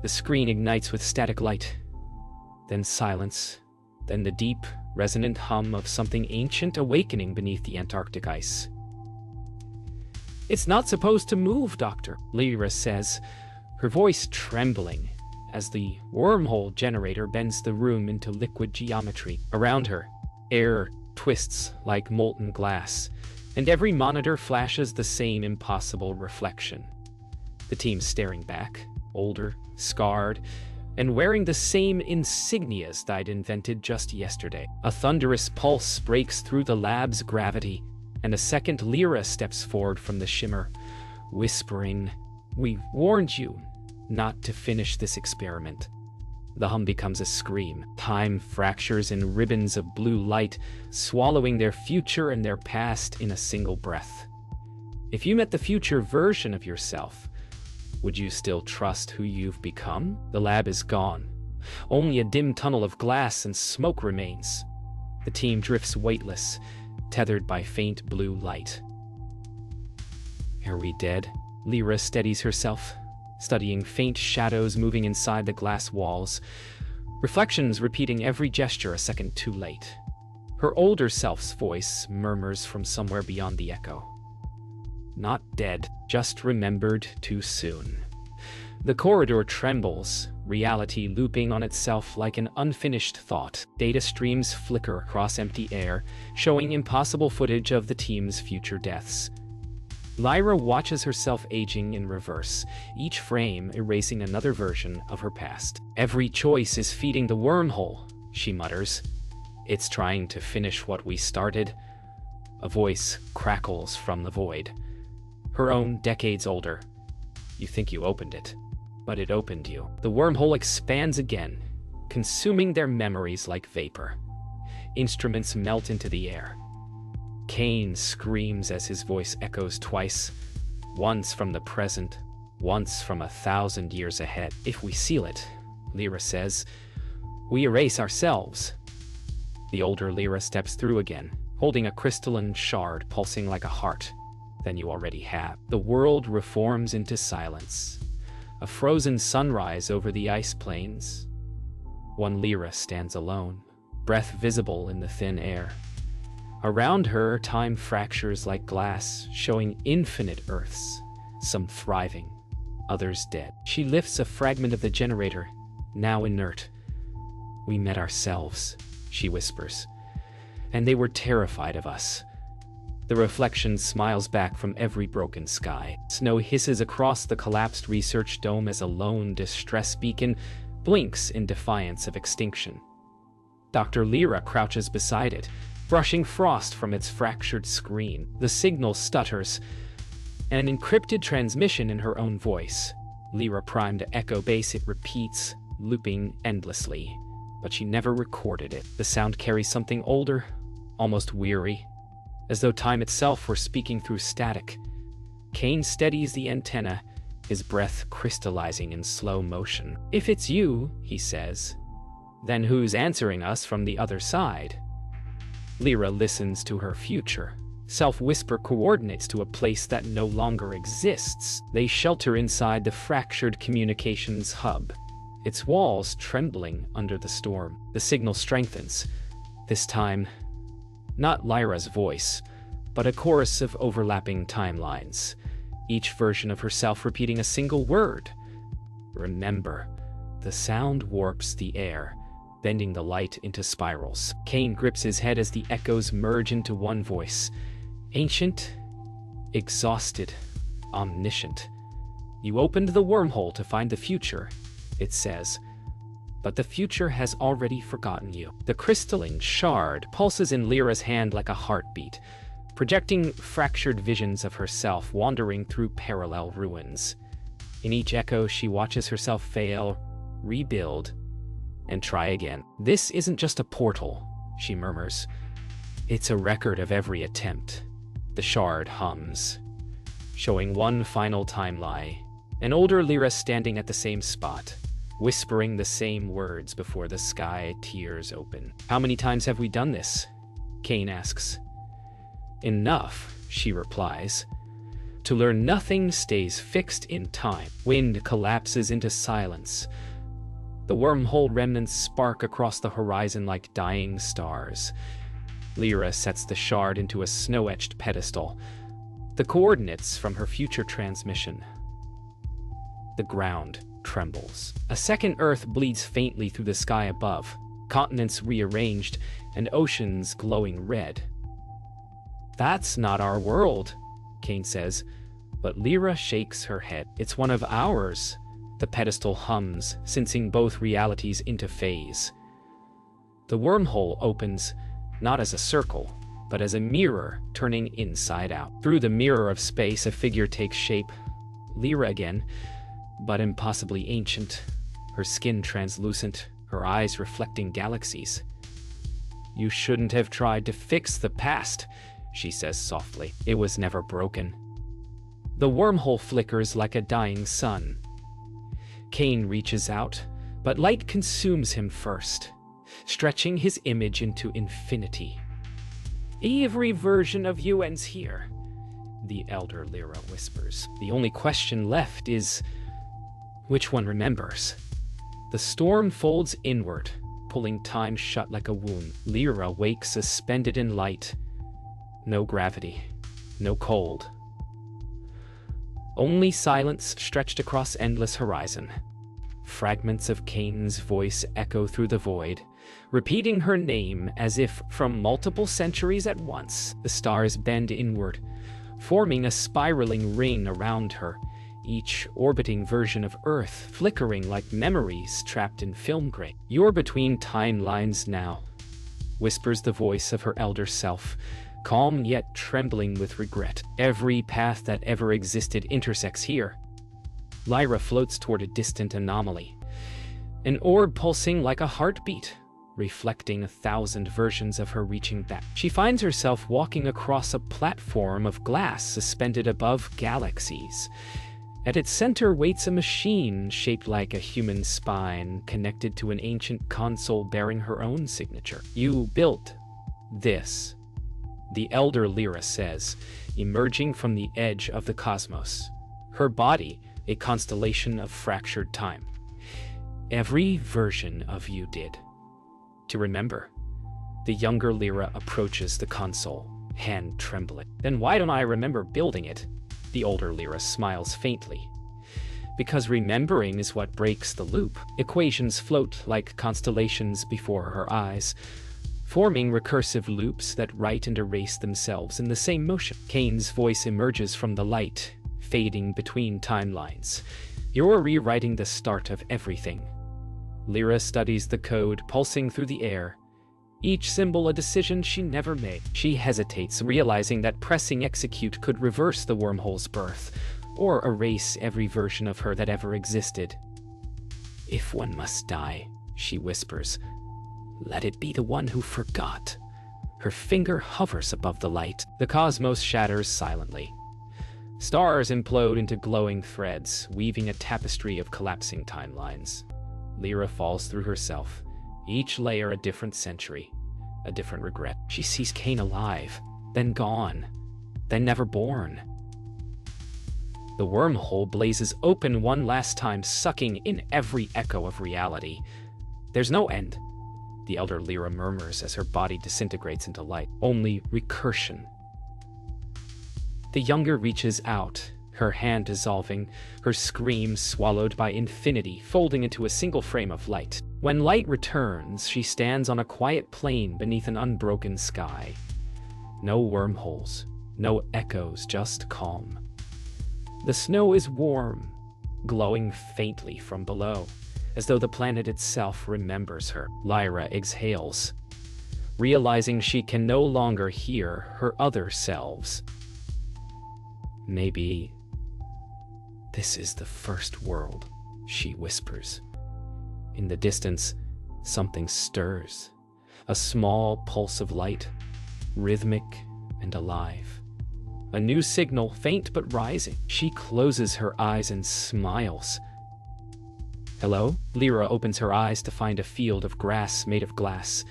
The screen ignites with static light, then silence, then the deep, resonant hum of something ancient awakening beneath the Antarctic ice. "It's not supposed to move, Doctor," Lyra says, her voice trembling as the wormhole generator bends the room into liquid geometry. Around her, air twists like molten glass, and every monitor flashes the same impossible reflection. The team staring back, older, scarred, and wearing the same insignias they'd invented just yesterday. A thunderous pulse breaks through the lab's gravity, and a second Lyra steps forward from the shimmer, whispering, "We warned you not to finish this experiment." The hum becomes a scream. Time fractures in ribbons of blue light, swallowing their future and their past in a single breath. If you met the future version of yourself, would you still trust who you've become? The lab is gone. Only a dim tunnel of glass and smoke remains. The team drifts weightless, tethered by faint blue light. "Are we dead?" Lyra steadies herself, studying faint shadows moving inside the glass walls, reflections repeating every gesture a second too late. Her older self's voice murmurs from somewhere beyond the echo. "Not dead, just remembered too soon." The corridor trembles, reality looping on itself like an unfinished thought. Data streams flicker across empty air, showing impossible footage of the team's future deaths. Lyra watches herself aging in reverse, each frame erasing another version of her past. "Every choice is feeding the wormhole," she mutters. "It's trying to finish what we started." A voice crackles from the void. Her own, decades older. "You think you opened it, but it opened you." The wormhole expands again, consuming their memories like vapor. Instruments melt into the air. Kane screams as his voice echoes twice, once from the present, once from 1,000 years ahead. "If we seal it," Lyra says, "we erase ourselves." The older Lyra steps through again, holding a crystalline shard pulsing like a heart. "Then you already have." The world reforms into silence. A frozen sunrise over the ice plains. One Lyra stands alone, breath visible in the thin air. Around her, time fractures like glass, showing infinite Earths, some thriving, others dead. She lifts a fragment of the generator, now inert. "We met ourselves," she whispers, "and they were terrified of us." The reflection smiles back from every broken sky. Snow hisses across the collapsed research dome as a lone distress beacon blinks in defiance of extinction. Dr. Lyra crouches beside it, brushing frost from its fractured screen. The signal stutters, an encrypted transmission in her own voice. Lyra primed to echo bass, it repeats, looping endlessly, but she never recorded it. The sound carries something older, almost weary, as though time itself were speaking through static. Kane steadies the antenna, his breath crystallizing in slow motion. "If it's you," he says, "then who's answering us from the other side?" Lyra listens to her future. Self-whisper coordinates to a place that no longer exists. They shelter inside the fractured communications hub, its walls trembling under the storm. The signal strengthens. This time, not Lyra's voice, but a chorus of overlapping timelines, each version of herself repeating a single word. "Remember." The sound warps the air, bending the light into spirals. Kane grips his head as the echoes merge into one voice. Ancient, exhausted, omniscient. "You opened the wormhole to find the future," it says, "but the future has already forgotten you." The crystalline shard pulses in Lyra's hand like a heartbeat, projecting fractured visions of herself wandering through parallel ruins. In each echo, she watches herself fail, rebuild, and try again. "This isn't just a portal," she murmurs. "It's a record of every attempt." The shard hums, showing one final timeline. An older Lyra standing at the same spot, whispering the same words before the sky tears open. "How many times have we done this?" Kane asks. "Enough," she replies. to learn nothing stays fixed in time. Wind collapses into silence. The wormhole remnants spark across the horizon like dying stars. Lyra sets the shard into a snow-etched pedestal, the coordinates from her future transmission. The ground trembles. A second Earth bleeds faintly through the sky above, continents rearranged, and oceans glowing red. "That's not our world," Kane says, but Lyra shakes her head. "It's one of ours." The pedestal hums, sensing both realities into phase. The wormhole opens, not as a circle, but as a mirror turning inside out. Through the mirror of space, a figure takes shape. Lyra again, but impossibly ancient, her skin translucent, her eyes reflecting galaxies. "You shouldn't have tried to fix the past," she says softly. "It was never broken." The wormhole flickers like a dying sun. Kane reaches out, but light consumes him first, stretching his image into infinity. "Every version of you ends here," the elder Lyra whispers. "The only question left is, which one remembers?" The storm folds inward, pulling time shut like a wound. Lyra wakes suspended in light. No gravity, no cold. Only silence stretched across endless horizon. Fragments of Kane's voice echo through the void, repeating her name as if from multiple centuries at once. The stars bend inward, forming a spiraling ring around her, each orbiting version of Earth flickering like memories trapped in film grain. "You're between timelines now," whispers the voice of her elder self, calm yet trembling with regret. "Every path that ever existed intersects here." Lyra floats toward a distant anomaly, an orb pulsing like a heartbeat, reflecting 1,000 versions of her reaching back. She finds herself walking across a platform of glass suspended above galaxies. At its center waits a machine shaped like a human spine, connected to an ancient console bearing her own signature. "You built this," the elder Lyra says, emerging from the edge of the cosmos. Her body, a constellation of fractured time. "Every version of you did." To remember, the younger Lyra approaches the console, hand trembling. "Then why don't I remember building it?" The older Lyra smiles faintly. "Because remembering is what breaks the loop." Equations float like constellations before her eyes, forming recursive loops that write and erase themselves in the same motion. Kane's voice emerges from the light, fading between timelines. "You're rewriting the start of everything." Lyra studies the code pulsing through the air, each symbol a decision she never made. She hesitates, realizing that pressing execute could reverse the wormhole's birth, or erase every version of her that ever existed. "If one must die," she whispers, "let it be the one who forgot." Her finger hovers above the light. The cosmos shatters silently. Stars implode into glowing threads, weaving a tapestry of collapsing timelines. Lyra falls through herself, each layer a different century, a different regret. She sees Kane alive, then gone, then never born. The wormhole blazes open one last time, sucking in every echo of reality. "There's no end," the elder Lyra murmurs as her body disintegrates into light. "Only recursion." The younger reaches out, her hand dissolving, her scream swallowed by infinity, folding into a single frame of light. When light returns, she stands on a quiet plain beneath an unbroken sky. No wormholes, no echoes, just calm. The snow is warm, glowing faintly from below, as though the planet itself remembers her. Lyra exhales, realizing she can no longer hear her other selves. "Maybe this is the first world," she whispers. In the distance, something stirs, a small pulse of light, rhythmic and alive. A new signal, faint but rising. She closes her eyes and smiles. "Hello?" Lyra opens her eyes to find a field of grass made of glass,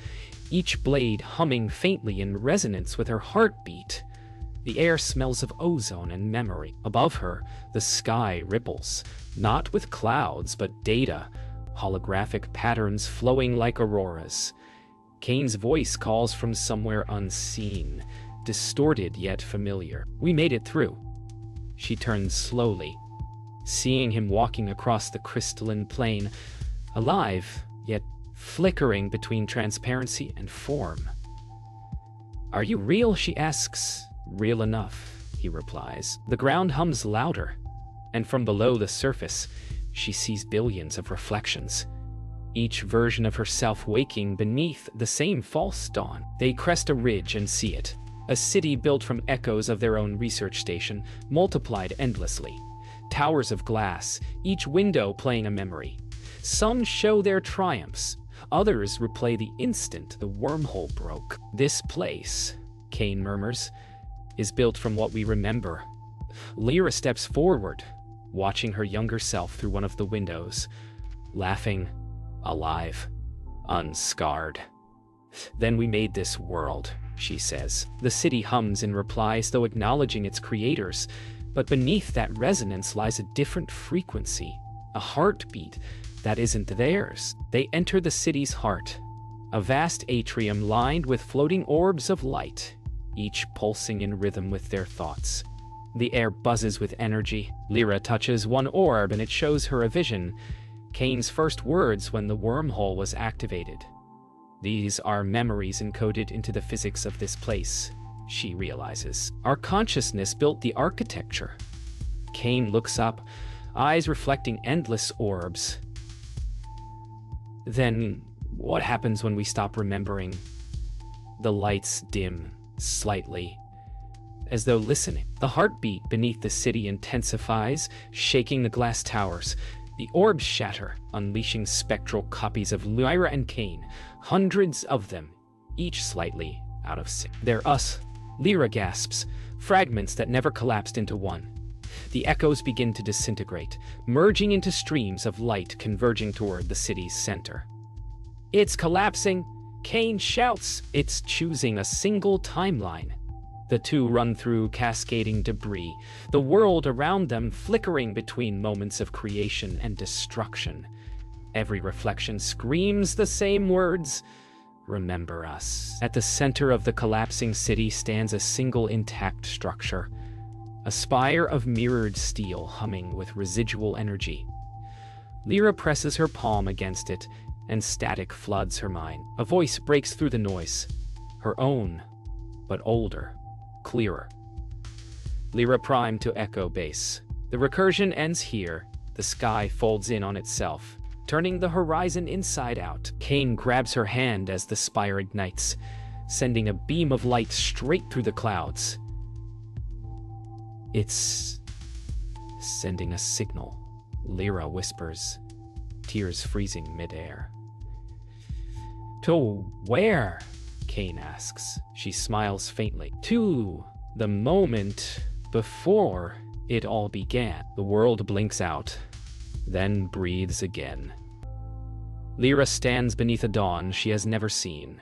each blade humming faintly in resonance with her heartbeat. The air smells of ozone and memory. Above her, the sky ripples, not with clouds, but data, holographic patterns flowing like auroras. Kane's voice calls from somewhere unseen, distorted yet familiar. We made it through. She turns slowly, seeing him walking across the crystalline plain, alive, yet flickering between transparency and form. "Are you real?" she asks. "Real enough," he replies. The ground hums louder, and from below the surface, she sees billions of reflections, each version of herself waking beneath the same false dawn. They crest a ridge and see it, a city built from echoes of their own research station, multiplied endlessly. Towers of glass, each window playing a memory. Some show their triumphs, others replay the instant the wormhole broke. "This place," Kane murmurs, "is built from what we remember." Lyra steps forward, watching her younger self through one of the windows, laughing, alive, unscarred. "Then we made this world," she says. The city hums in reply, as though acknowledging its creators, but beneath that resonance lies a different frequency, a heartbeat that isn't theirs. They enter the city's heart, a vast atrium lined with floating orbs of light, each pulsing in rhythm with their thoughts. The air buzzes with energy. Lyra touches one orb and it shows her a vision, Kane's first words when the wormhole was activated. "These are memories encoded into the physics of this place," she realizes. "Our consciousness built the architecture." Kane looks up, eyes reflecting endless orbs. "Then what happens when we stop remembering?" The lights dim slightly, as though listening. The heartbeat beneath the city intensifies, shaking the glass towers. The orbs shatter, unleashing spectral copies of Lyra and Kane, hundreds of them, each slightly out of sync. "They're us," Lyra gasps, fragments that never collapsed into one. The echoes begin to disintegrate, merging into streams of light converging toward the city's center. "It's collapsing!" Kane shouts. "It's choosing a single timeline." The two run through cascading debris, the world around them flickering between moments of creation and destruction. Every reflection screams the same words: "Remember us." At the center of the collapsing city stands a single intact structure, a spire of mirrored steel humming with residual energy. Lyra presses her palm against it, and static floods her mind. A voice breaks through the noise, her own, but older, clearer. Lyra primed to echo base. The recursion ends here. The sky folds in on itself, turning the horizon inside out. Kane grabs her hand as the spire ignites, sending a beam of light straight through the clouds. "It's sending a signal," Lyra whispers, tears freezing midair. "To where?" Kane asks. She smiles faintly. "To the moment before it all began." The world blinks out, then breathes again. Lyra stands beneath a dawn she has never seen,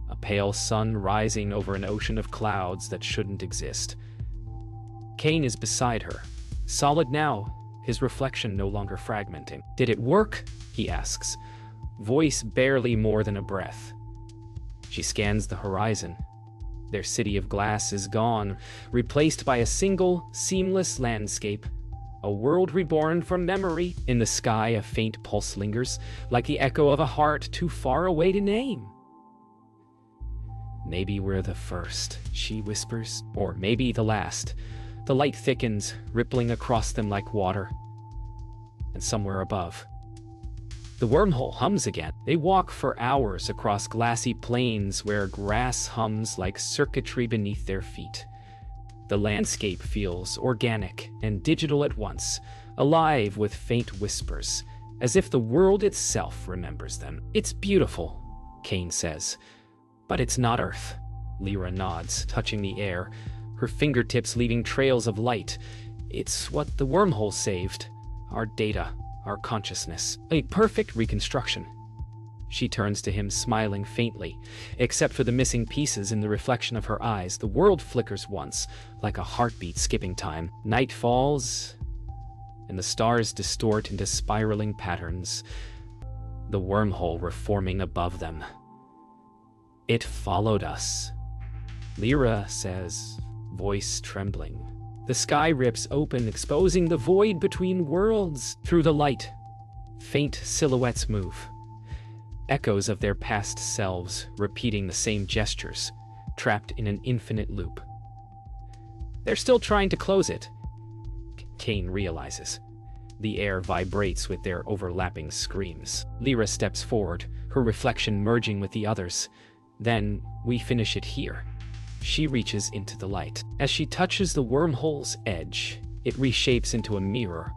a pale sun rising over an ocean of clouds that shouldn't exist. Kane is beside her, solid now, his reflection no longer fragmenting. "Did it work?" he asks, voice barely more than a breath. She scans the horizon. Their city of glass is gone, replaced by a single, seamless landscape, a world reborn from memory. In the sky, a faint pulse lingers, like the echo of a heart too far away to name. "Maybe we're the first," she whispers, "or maybe the last." The light thickens, rippling across them like water. And somewhere above, the wormhole hums again. They walk for hours across glassy plains where grass hums like circuitry beneath their feet. The landscape feels organic and digital at once, alive with faint whispers, as if the world itself remembers them. "It's beautiful," Kane says, "but it's not Earth." Lyra nods, touching the air, her fingertips leaving trails of light. "It's what the wormhole saved. Our data, our consciousness. A perfect reconstruction." She turns to him, smiling faintly. Except for the missing pieces in the reflection of her eyes, the world flickers once, like a heartbeat skipping time. Night falls, and the stars distort into spiraling patterns, the wormhole reforming above them. It followed us, Lyra says, voice trembling. The sky rips open, exposing the void between worlds. Through the light, faint silhouettes move, echoes of their past selves repeating the same gestures, trapped in an infinite loop. They're still trying to close it, Kane realizes. The air vibrates with their overlapping screams. Lyra steps forward, her reflection merging with the others. Then, we finish it here. She reaches into the light. As she touches the wormhole's edge, it reshapes into a mirror.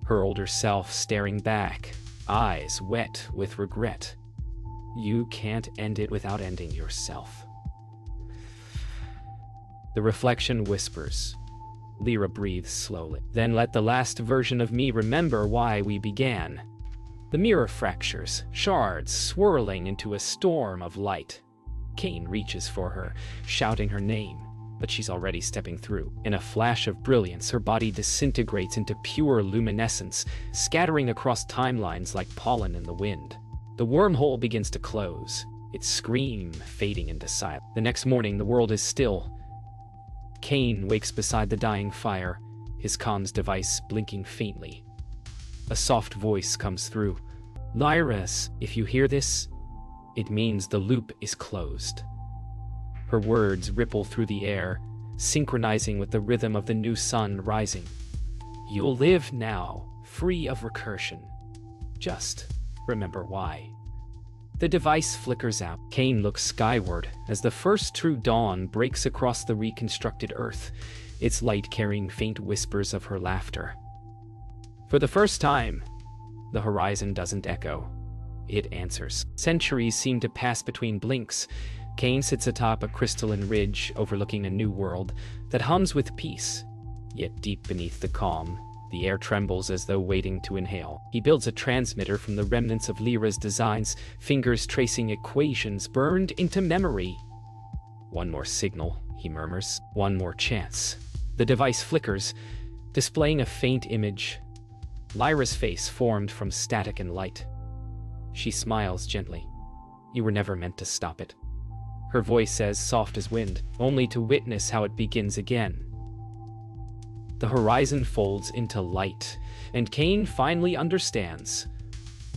Her older self staring back, eyes wet with regret. You can't end it without ending yourself. The reflection whispers. Lyra breathes slowly. Then let the last version of me remember why we began. The mirror fractures, shards swirling into a storm of light. Kane reaches for her, shouting her name, but she's already stepping through. In a flash of brilliance, her body disintegrates into pure luminescence, scattering across timelines like pollen in the wind. The wormhole begins to close, its scream fading into silence. The next morning, the world is still. Kane wakes beside the dying fire, his comms device blinking faintly. A soft voice comes through. Lyra, if you hear this, it means the loop is closed. Her words ripple through the air, synchronizing with the rhythm of the new sun rising. You'll live now, free of recursion. Just remember why. The device flickers out. Kane looks skyward as the first true dawn breaks across the reconstructed Earth, its light carrying faint whispers of her laughter. For the first time, the horizon doesn't echo. It answers. Centuries seem to pass between blinks. Kane sits atop a crystalline ridge overlooking a new world that hums with peace. Yet deep beneath the calm, the air trembles as though waiting to inhale. He builds a transmitter from the remnants of Lyra's designs, fingers tracing equations burned into memory. One more signal, he murmurs. One more chance. The device flickers, displaying a faint image. Lyra's face formed from static and light. She smiles gently. You were never meant to stop it. Her voice says, soft as wind, only to witness how it begins again. The horizon folds into light, and Kane finally understands.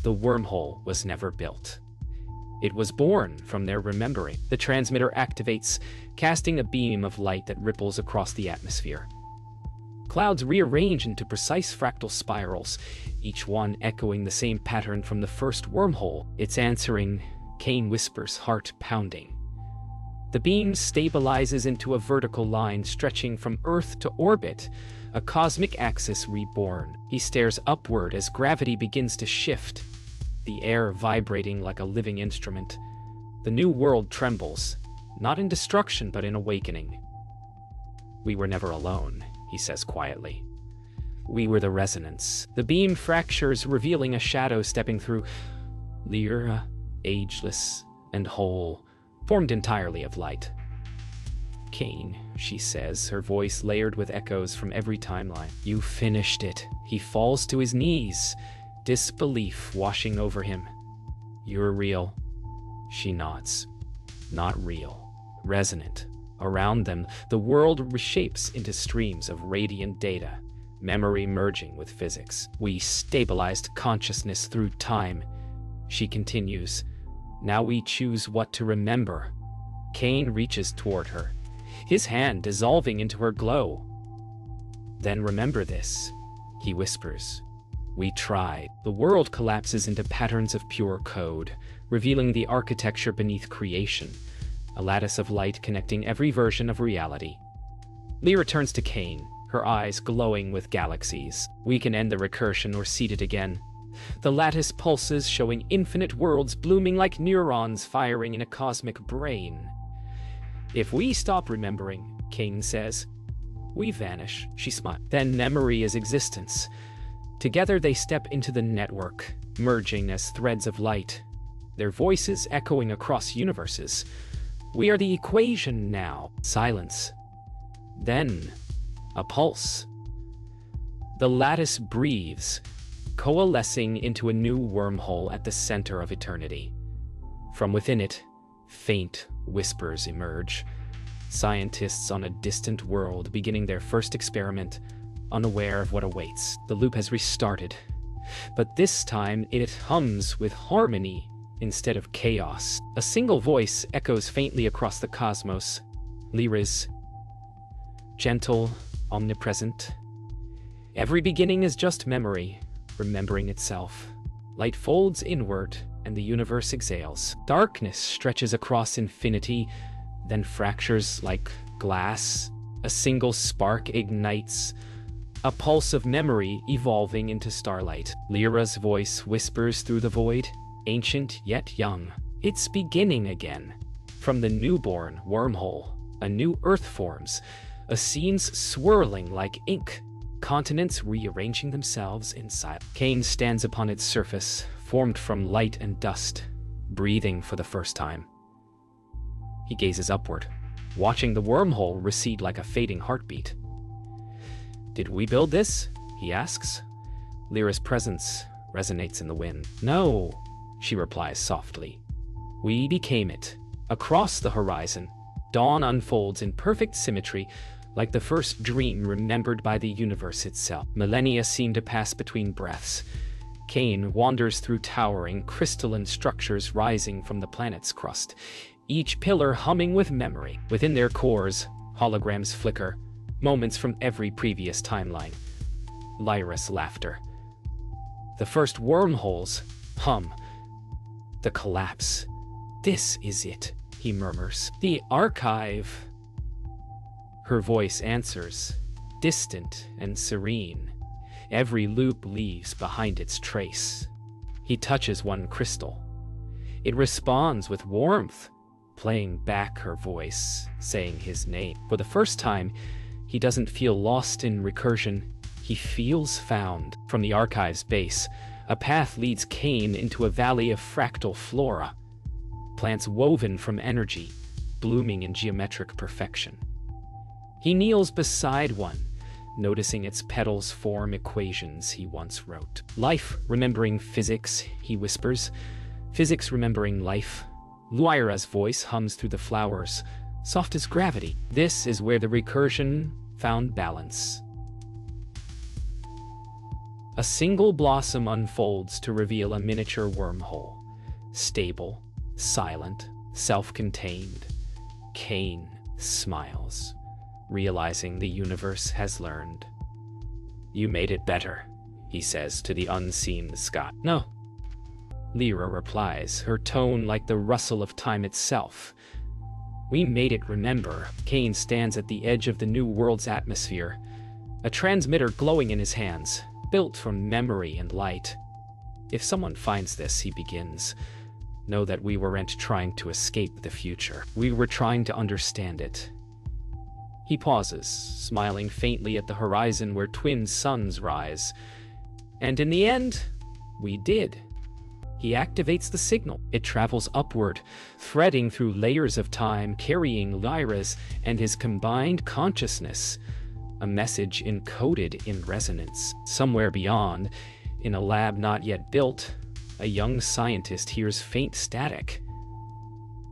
The wormhole was never built. It was born from their remembering. The transmitter activates, casting a beam of light that ripples across the atmosphere. Clouds rearrange into precise fractal spirals, each one echoing the same pattern from the first wormhole. It's answering, Kane whispers, heart pounding. The beam stabilizes into a vertical line stretching from Earth to orbit, a cosmic axis reborn. He stares upward as gravity begins to shift, the air vibrating like a living instrument. The new world trembles, not in destruction but in awakening. We were never alone, he says quietly. We were the resonance. The beam fractures, revealing a shadow stepping through. Lyra, ageless and whole, formed entirely of light. Kane, she says, her voice layered with echoes from every timeline. You finished it. He falls to his knees, disbelief washing over him. You're real. She nods. Not real. Resonant. Around them, the world reshapes into streams of radiant data, memory merging with physics. We stabilized consciousness through time. She continues. Now we choose what to remember. Kane reaches toward her, his hand dissolving into her glow. Then remember this, he whispers. We tried. The world collapses into patterns of pure code, revealing the architecture beneath creation, a lattice of light connecting every version of reality. Lyra turns to Kane, her eyes glowing with galaxies. We can end the recursion or seed it again. The lattice pulses, showing infinite worlds blooming like neurons firing in a cosmic brain. If we stop remembering, Kane says, we vanish. She smiles. Then memory is existence. Together they step into the network, merging as threads of light. their voices echoing across universes. We are the equation now. Silence. Then, a pulse. The lattice breathes, coalescing into a new wormhole at the center of eternity. From within it, faint whispers emerge. Scientists on a distant world beginning their first experiment, unaware of what awaits. The loop has restarted, but this time it hums with harmony instead of chaos. A single voice echoes faintly across the cosmos. Lyra's. Gentle, omnipresent. Every beginning is just memory, remembering itself. Light folds inward, and the universe exhales. Darkness stretches across infinity, then fractures like glass. A single spark ignites, a pulse of memory evolving into starlight. Lyra's voice whispers through the void, ancient yet young. It's beginning again. From the newborn wormhole, a new earth forms, a scenes swirling like ink, continents rearranging themselves inside. Cain stands upon its surface, formed from light and dust, breathing for the first time. He gazes upward, watching the wormhole recede like a fading heartbeat. Did we build this? He asks. Lyra's presence resonates in the wind. No, she replies softly. We became it. Across the horizon, dawn unfolds in perfect symmetry, like the first dream remembered by the universe itself. Millennia seem to pass between breaths. Cain wanders through towering, crystalline structures rising from the planet's crust, each pillar humming with memory. Within their cores, holograms flicker, moments from every previous timeline. Lyra's laughter. The first wormholes hum. The collapse. This is it, he murmurs. The archive. Her voice answers, distant and serene. Every loop leaves behind its trace. He touches one crystal. It responds with warmth, playing back her voice, saying his name. For the first time, he doesn't feel lost in recursion. He feels found. From the archive's base, a path leads Cain into a valley of fractal flora. Plants woven from energy, blooming in geometric perfection. He kneels beside one, noticing its petals form equations he once wrote. Life remembering physics, he whispers. Physics remembering life. Lyra's voice hums through the flowers, soft as gravity. This is where the recursion found balance. A single blossom unfolds to reveal a miniature wormhole. Stable, silent, self-contained. Cain smiles, realizing the universe has learned. You made it better, he says to the unseen sky. No, Lyra replies, her tone like the rustle of time itself. We made it remember. Cain stands at the edge of the new world's atmosphere, a transmitter glowing in his hands, built from memory and light. If someone finds this, he begins, know that we weren't trying to escape the future. We were trying to understand it. He pauses, smiling faintly at the horizon where twin suns rise. And in the end, we did. He activates the signal. It travels upward, threading through layers of time, carrying Lyra's and his combined consciousness. A message encoded in resonance. Somewhere beyond, in a lab not yet built, a young scientist hears faint static.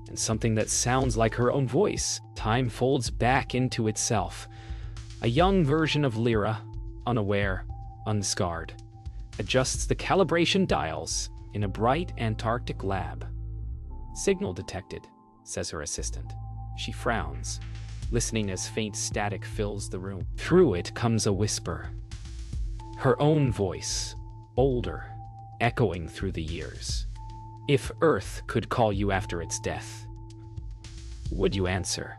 And something that sounds like her own voice. Time folds back into itself. A young version of Lyra, unaware, unscarred, adjusts the calibration dials in a bright Antarctic lab. Signal detected, says her assistant. She frowns, listening as faint static fills the room. Through it comes a whisper. Her own voice, older, echoing through the years. If Earth could call you after its death, would you answer?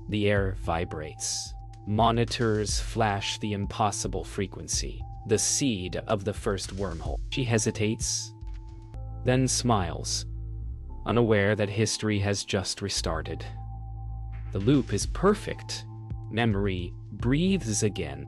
The air vibrates. Monitors flash the impossible frequency, the seed of the first wormhole. She hesitates, then smiles, unaware that history has just restarted. The loop is perfect. Memory breathes again.